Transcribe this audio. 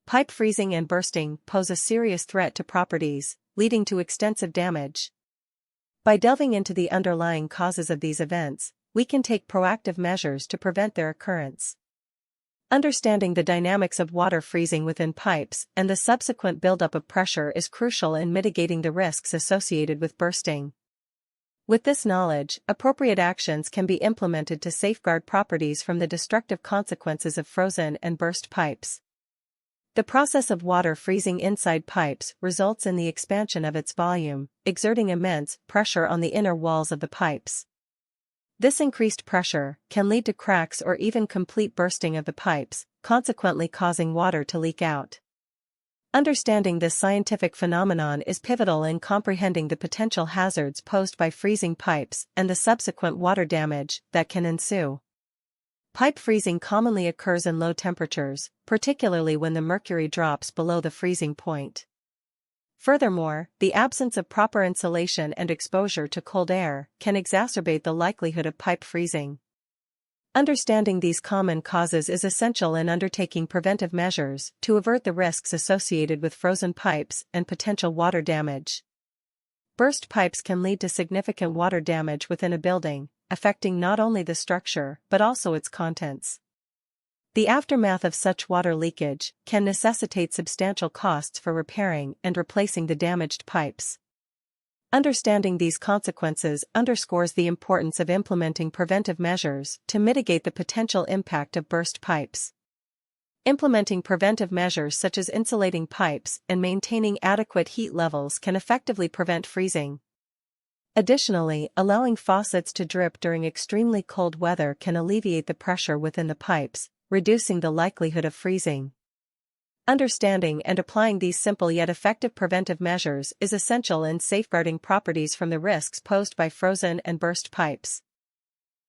Pipe freezing and bursting pose a serious threat to properties, leading to extensive damage. By delving into the underlying causes of these events, we can take proactive measures to prevent their occurrence. Understanding the dynamics of water freezing within pipes and the subsequent buildup of pressure is crucial in mitigating the risks associated with bursting. With this knowledge, appropriate actions can be implemented to safeguard properties from the destructive consequences of frozen and burst pipes. The process of water freezing inside pipes results in the expansion of its volume, exerting immense pressure on the inner walls of the pipes. This increased pressure can lead to cracks or even complete bursting of the pipes, consequently causing water to leak out. Understanding this scientific phenomenon is pivotal in comprehending the potential hazards posed by freezing pipes and the subsequent water damage that can ensue. Pipe freezing commonly occurs in low temperatures, particularly when the mercury drops below the freezing point. Furthermore, the absence of proper insulation and exposure to cold air can exacerbate the likelihood of pipe freezing. Understanding these common causes is essential in undertaking preventive measures to avert the risks associated with frozen pipes and potential water damage. Burst pipes can lead to significant water damage within a building, affecting not only the structure but also its contents. The aftermath of such water leakage can necessitate substantial costs for repairing and replacing the damaged pipes. Understanding these consequences underscores the importance of implementing preventive measures to mitigate the potential impact of burst pipes. Implementing preventive measures such as insulating pipes and maintaining adequate heat levels can effectively prevent freezing. Additionally, allowing faucets to drip during extremely cold weather can alleviate the pressure within the pipes, reducing the likelihood of freezing. Understanding and applying these simple yet effective preventive measures is essential in safeguarding properties from the risks posed by frozen and burst pipes.